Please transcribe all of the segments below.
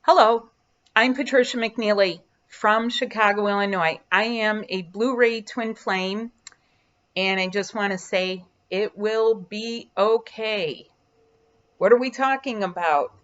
Hello, I'm Patricia McNeely from Chicago, Illinois. I am a Blu-ray twin flame, and I just want to say it will be okay. What are we talking about?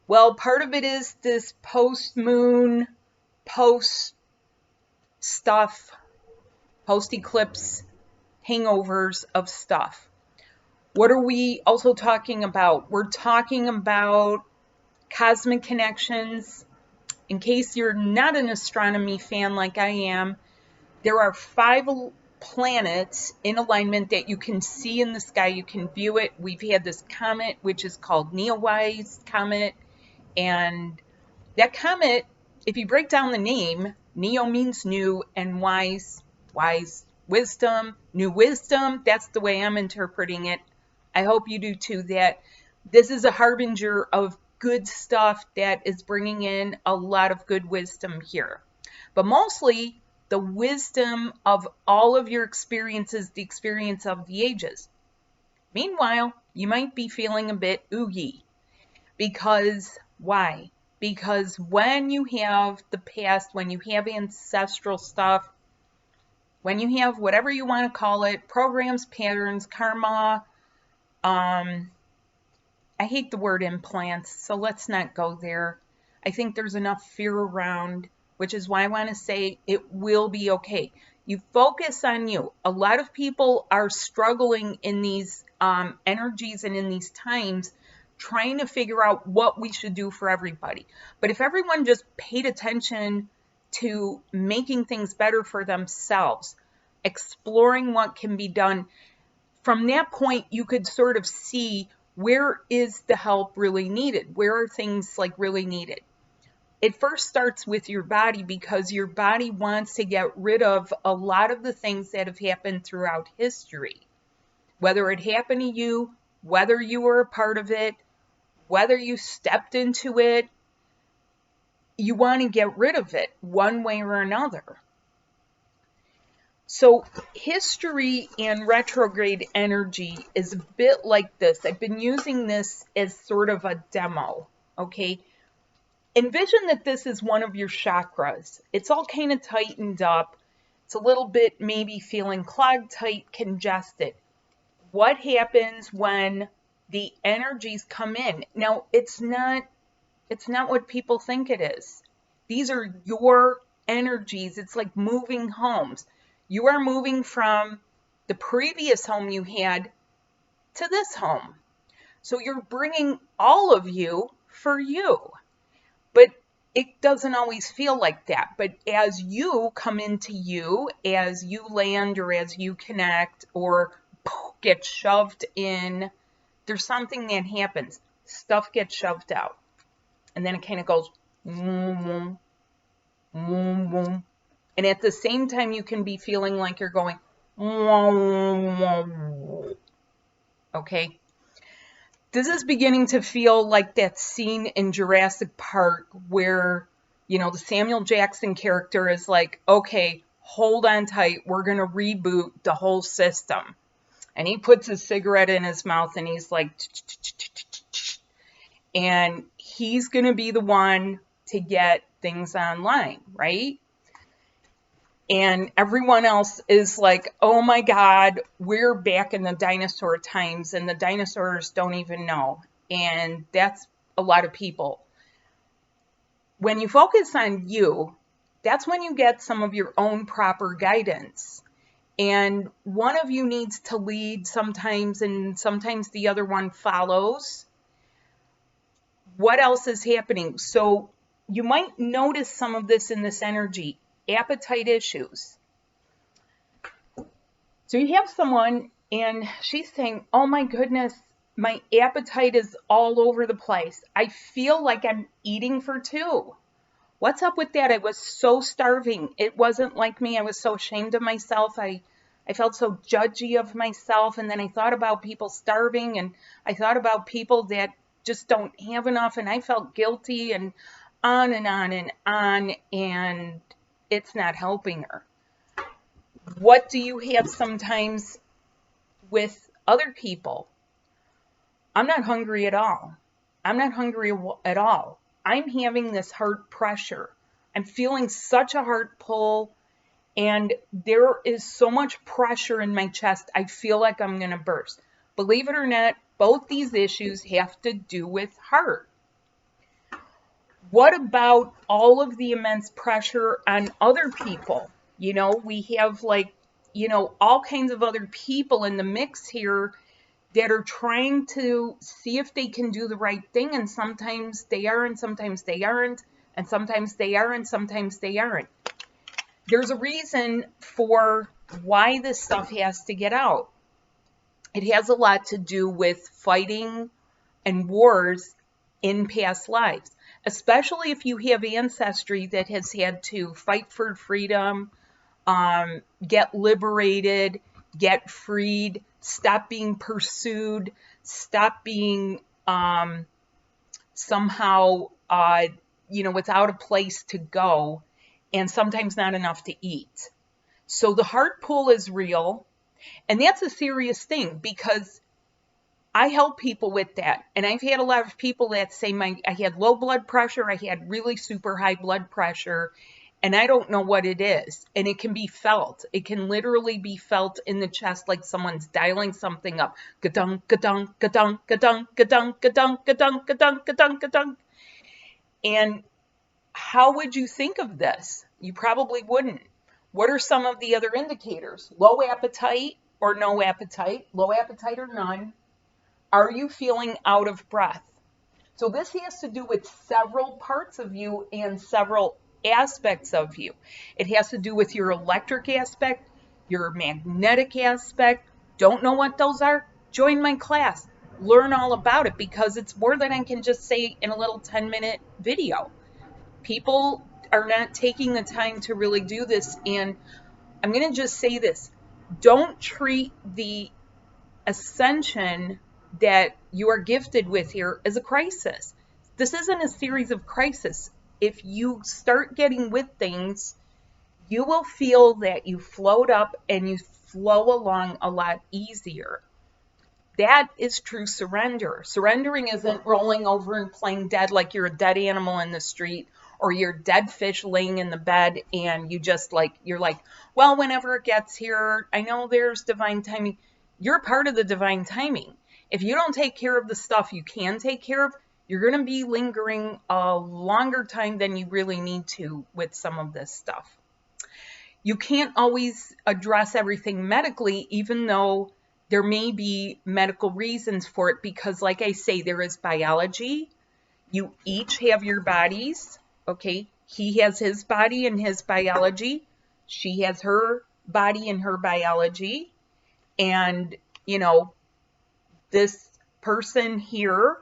Well, part of it is this post-moon, post-stuff, post-eclipse hangovers of stuff. What are we also talking about? We're talking about cosmic connections. In case you're not an astronomy fan like I am, there are 5 planets in alignment that you can see in the sky. You can view it. We've had this comet, which is called Neowise Comet. And that comet, if you break down the name, Neo means new and wise, wisdom, new wisdom. That's the way I'm interpreting it. I hope you do too, that this is a harbinger of good stuff that is bringing in a lot of good wisdom here. But mostly the wisdom of all of your experiences, the experience of the ages. Meanwhile, you might be feeling a bit oogie. Because why? Because when you have the past, when you have ancestral stuff, when you have whatever you want to call it, programs, patterns, karma, I hate the word implants, so let's not go there. I think there's enough fear around, which is why I want to say it will be okay. You focus on you. A lot of people are struggling in these energies and in these times, trying to figure out what we should do for everybody. But if everyone just paid attention to making things better for themselves, exploring what can be done, from that point you could sort of see where is the help really needed? Where are things like really needed? It first starts with your body, because your body wants to get rid of a lot of the things that have happened throughout history. Whether it happened to you, whether you were a part of it, whether you stepped into it, you want to get rid of it one way or another. So history and retrograde energy is a bit like this. I've been using this as sort of a demo, okay? Envision that this is one of your chakras. It's all kind of tightened up. It's a little bit maybe feeling clogged, tight, congested. What happens when the energies come in? Now, it's not what people think it is. These are your energies. It's like moving homes. You are moving from the previous home you had to this home. So you're bringing all of you for you. But it doesn't always feel like that. But as you come into you, as you land or as you connect or get shoved in, there's something that happens. Stuff gets shoved out. And then it kind of goes boom, boom, boom, boom. And at the same time, you can be feeling like you're going, okay? This is beginning to feel like that scene in Jurassic Park where, the Samuel Jackson character is like, okay, hold on tight. We're going to reboot the whole system. And he puts his cigarette in his mouth and he's like, and he's going to be the one to get things online, right? And everyone else is like, oh my God, we're back in the dinosaur times and the dinosaurs don't even know. And that's a lot of people. When you focus on you, that's when you get some of your own proper guidance. And one of you needs to lead sometimes, and sometimes the other one follows. What else is happening? So you might notice some of this in this energy. Appetite issues. So you have someone and she's saying, oh my goodness, my appetite is all over the place. I feel like I'm eating for 2. What's up with that? I was so starving. It wasn't like me. I was so ashamed of myself. I felt so judgy of myself. And then I thought about people starving, and I thought about people that just don't have enough, and I felt guilty, and on and on and on. And it's not helping her. What do you have sometimes with other people? I'm not hungry at all. I'm not hungry at all. I'm having this heart pressure. I'm feeling such a heart pull, and there is so much pressure in my chest. I feel like I'm going to burst. Believe it or not, both these issues have to do with heart. What about all of the immense pressure on other people? You know, we have like, you know, all kinds of other people in the mix here that are trying to see if they can do the right thing, and sometimes they are and sometimes they aren't, and sometimes they are and sometimes they aren't. There's a reason for why this stuff has to get out. It has a lot to do with fighting and wars in past lives, especially if you have ancestry that has had to fight for freedom, get liberated, get freed, stop being pursued, stop being somehow, without a place to go, and sometimes not enough to eat. So the heart pull is real, and that's a serious thing because I help people with that. And I've had a lot of people that say I had low blood pressure, I had really super high blood pressure, and I don't know what it is. And it can be felt. It can literally be felt in the chest like someone's dialing something up. Ga-dunk, ga-dunk, ga-dunk, ga-dunk, ga-dunk, ga-dunk, ga-dunk, ga-dunk, ga-dunk, ga-dunk. And how would you think of this? You probably wouldn't. What are some of the other indicators? Low appetite or no appetite? Low appetite or none? Are you feeling out of breath? So this has to do with several parts of you and several aspects of you. It has to do with your electric aspect, your magnetic aspect. Don't know what those are? Join my class. Learn all about it because it's more than I can just say in a little 10-minute video. People are not taking the time to really do this, and I'm going to just say this. Don't treat the ascension that you are gifted with here as a crisis. This isn't a series of crises. If you start getting with things, you will feel that you float up and you flow along a lot easier. That is true surrender. Surrendering isn't rolling over and playing dead like you're a dead animal in the street or you're a dead fish laying in the bed and you're like, well, whenever it gets here, I know there's divine timing. You're part of the divine timing. If you don't take care of the stuff you can take care of, you're going to be lingering a longer time than you really need to with some of this stuff. You can't always address everything medically, even though there may be medical reasons for it, because like I say, there is biology. You each have your bodies, okay? He has his body and his biology. She has her body and her biology. And, this person here,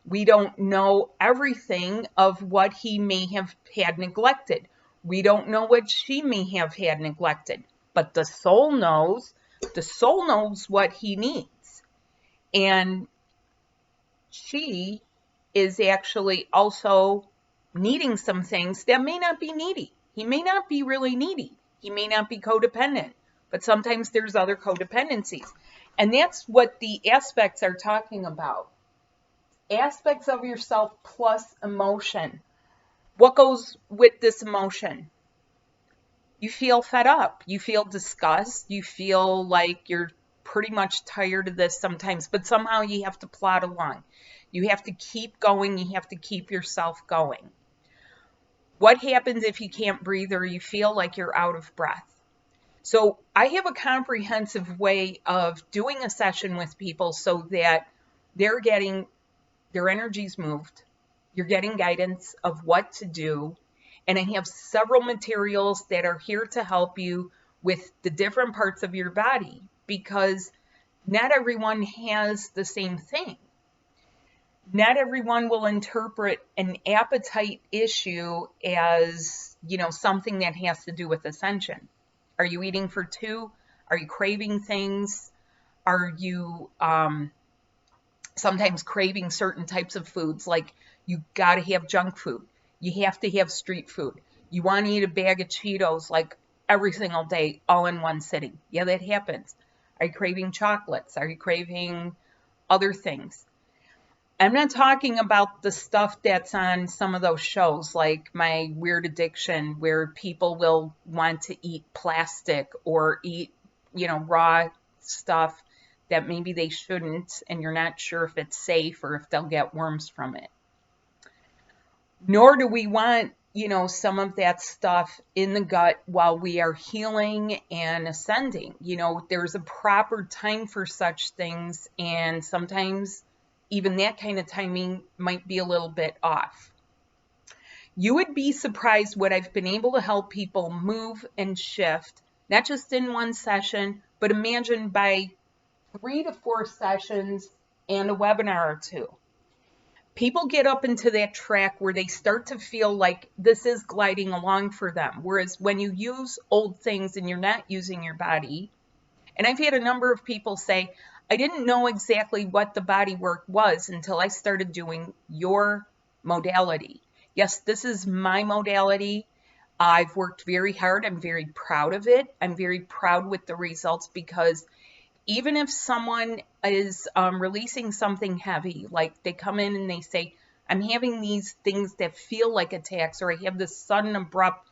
we don't know everything of what he may have had neglected. We don't know what she may have had neglected. But the soul knows. The soul knows what he needs. And she is actually also needing some things that may not be needy. He may not be really needy. He may not be codependent. But sometimes there's other codependencies. And that's what the aspects are talking about. Aspects of yourself plus emotion. What goes with this emotion? You feel fed up. You feel disgust. You feel like you're pretty much tired of this sometimes. But somehow you have to plod along. You have to keep going. You have to keep yourself going. What happens if you can't breathe or you feel like you're out of breath? So I have a comprehensive way of doing a session with people so that they're getting their energies moved. You're getting guidance of what to do. And I have several materials that are here to help you with the different parts of your body because not everyone has the same thing. Not everyone will interpret an appetite issue as, something that has to do with ascension. Are you eating for two? Are you craving things? Are you sometimes craving certain types of foods? Like you got to have junk food. You have to have street food. You want to eat a bag of Cheetos like every single day, all in one sitting. Yeah, that happens. Are you craving chocolates? Are you craving other things? I'm not talking about the stuff that's on some of those shows, like My Weird Addiction, where people will want to eat plastic or eat, raw stuff that maybe they shouldn't, and you're not sure if it's safe or if they'll get worms from it. Nor do we want, some of that stuff in the gut while we are healing and ascending. There's a proper time for such things, and sometimes even that kind of timing might be a little bit off. You would be surprised what I've been able to help people move and shift, not just in one session, but imagine by 3 to 4 sessions and a webinar or 2. People get up into that track where they start to feel like this is gliding along for them. Whereas when you use old things and you're not using your body, and I've had a number of people say, I didn't know exactly what the BodyWork was until I started doing your modality. Yes, this is my modality. I've worked very hard. I'm very proud of it. I'm very proud with the results, because even if someone is releasing something heavy, like they come in and they say, I'm having these things that feel like attacks, or I have this sudden abrupt,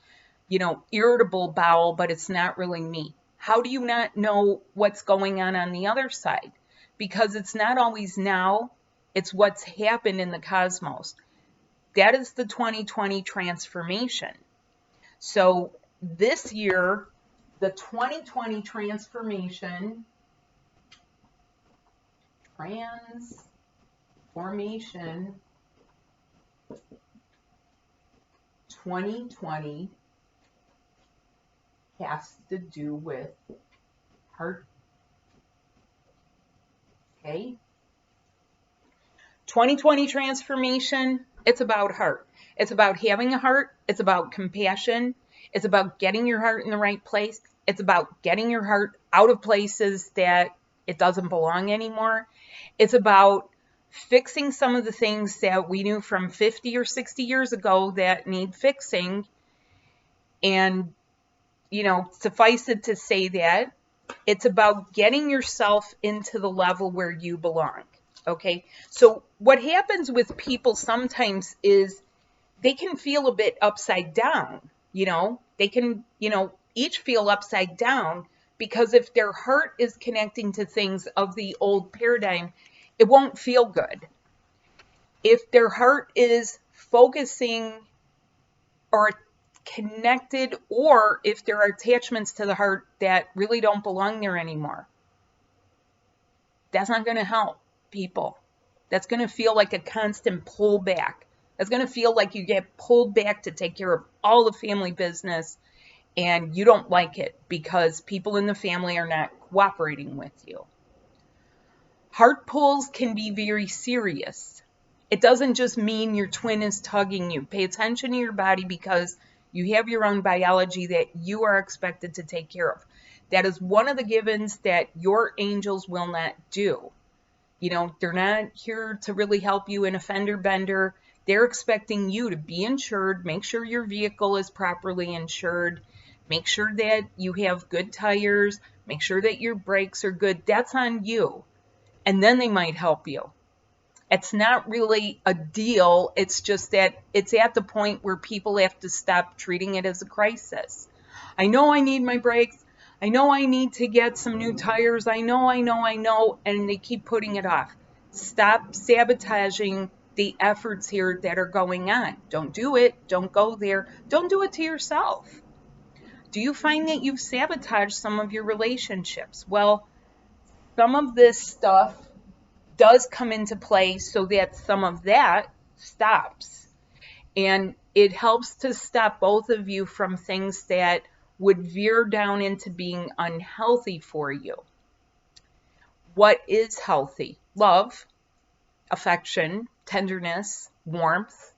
irritable bowel, but it's not really me. How do you not know what's going on the other side? Because it's not always now, it's what's happened in the cosmos. That is the 2020 transformation. So this year, the 2020 transformation 2020 has to do with heart. Okay? 2020 transformation, it's about heart. It's about having a heart. It's about compassion. It's about getting your heart in the right place. It's about getting your heart out of places that it doesn't belong anymore. It's about fixing some of the things that we knew from 50 or 60 years ago that need fixing. And, suffice it to say that it's about getting yourself into the level where you belong. Okay. So what happens with people sometimes is they can feel a bit upside down. They can, each feel upside down, because if their heart is connecting to things of the old paradigm, it won't feel good. If their heart is focusing or connected, or if there are attachments to the heart that really don't belong there anymore, that's not going to help people. That's going to feel like a constant pullback. That's going to feel like you get pulled back to take care of all the family business, and you don't like it because people in the family are not cooperating with you. Heart pulls can be very serious. It doesn't just mean your twin is tugging you. Pay attention to your body, because you have your own biology that you are expected to take care of. That is one of the givens that your angels will not do. They're not here to really help you in a fender bender. They're expecting you to be insured, make sure your vehicle is properly insured, make sure that you have good tires, make sure that your brakes are good. That's on you. And then they might help you. It's not really a deal. It's just that it's at the point where people have to stop treating it as a crisis. I know I need my brakes. I know I need to get some new tires. I know. And they keep putting it off. Stop sabotaging the efforts here that are going on. Don't do it. Don't go there. Don't do it to yourself. Do you find that you've sabotaged some of your relationships? Well, some of this stuff does come into play so that some of that stops. And it helps to stop both of you from things that would veer down into being unhealthy for you. What is healthy? Love, affection, tenderness, warmth,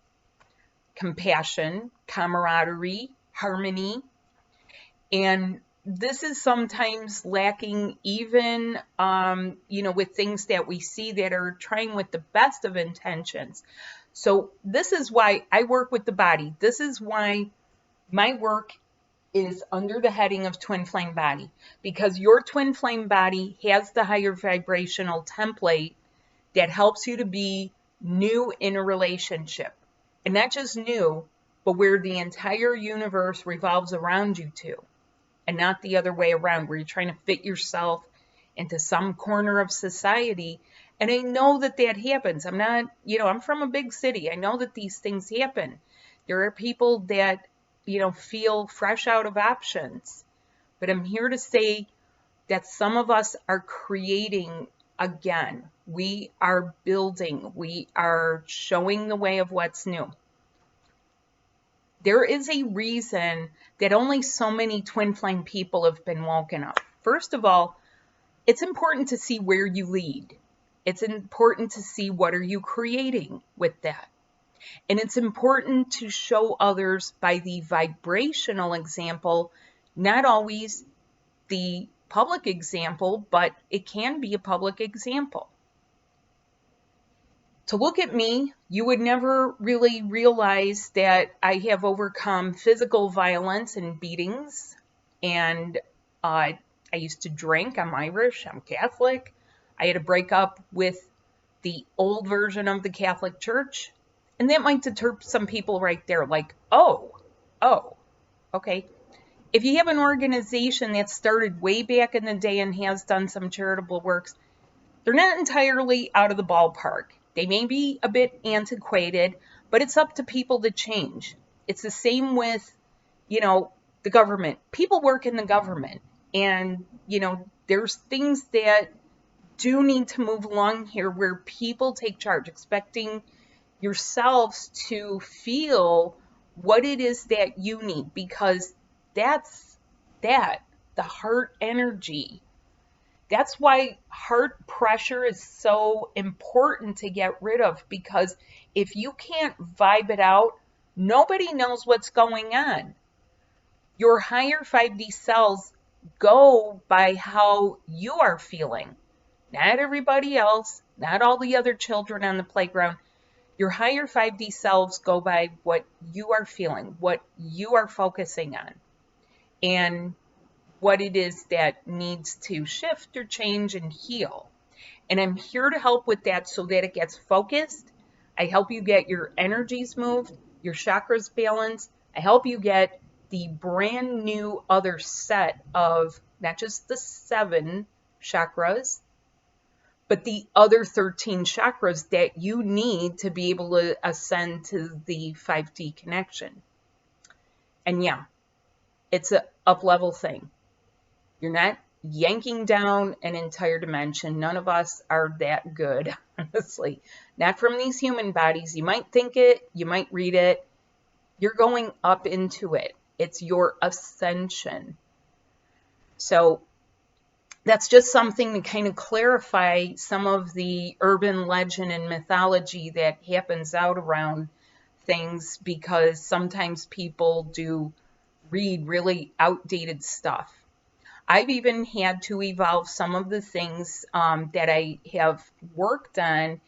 compassion, camaraderie, harmony. And this is sometimes lacking even, with things that we see that are trying with the best of intentions. So this is why I work with the body. This is why my work is under the heading of Twin Flame Body, because your Twin Flame Body has the higher vibrational template that helps you to be new in a relationship. And not just new, but where the entire universe revolves around you too, and not the other way around, where you're trying to fit yourself into some corner of society. And I know that that happens. I'm not, I'm from a big city. I know that these things happen. There are people that, feel fresh out of options. But I'm here to say that some of us are creating again. We are building. We are showing the way of what's new. There is a reason that only so many twin flame people have been woken up. First of all, it's important to see where you lead. It's important to see what are you creating with that. And it's important to show others by the vibrational example, not always the public example, but it can be a public example. To look at me, you would never really realize that I have overcome physical violence and beatings. And I used to drink. I'm Irish. I'm Catholic. I had to break up with the old version of the Catholic Church. And that might deter some people right there, like, oh, okay. If you have an organization that started way back in the day and has done some charitable works, they're not entirely out of the ballpark. They may be a bit antiquated, but it's up to people to change. It's the same with, the government. People work in the government, and, there's things that do need to move along here where people take charge, expecting yourselves to feel what it is that you need, because that's the heart energy. That's why heart pressure is so important to get rid of, because if you can't vibe it out, nobody knows what's going on. Your higher 5D cells go by how you are feeling, not everybody else, not all the other children on the playground. Your higher 5D selves go by what you are feeling, what you are focusing on, and what it is that needs to shift or change and heal. And I'm here to help with that so that it gets focused. I help you get your energies moved, your chakras balanced. I help you get the brand new other set of not just the 7 chakras, but the other 13 chakras that you need to be able to ascend to the 5D connection. And yeah, it's a up-level thing. You're not yanking down an entire dimension. None of us are that good, honestly. Not from these human bodies. You might think it, you might read it. You're going up into it. It's your ascension. So that's just something to kind of clarify some of the urban legend and mythology that happens out around things, because sometimes people do read really outdated stuff. I've even had to evolve some of the things that I have worked on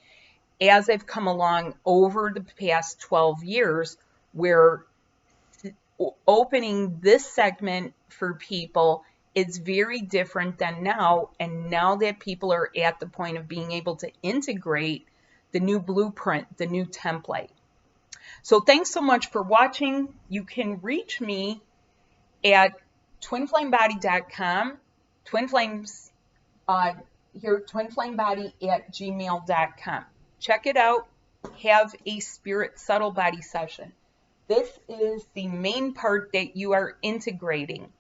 as I've come along over the past 12 years, where opening this segment for people is very different than now. And now that people are at the point of being able to integrate the new blueprint, the new template. So thanks so much for watching. You can reach me at twinflamebody.com, twinflamebody at gmail.com. Check it out. Have a spirit subtle body session. This is the main part that you are integrating.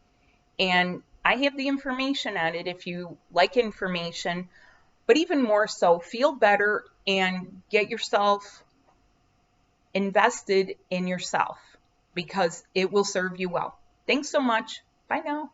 And I have the information on it if you like information, but even more so, feel better and get yourself invested in yourself, because it will serve you well. Thanks so much. Bye now.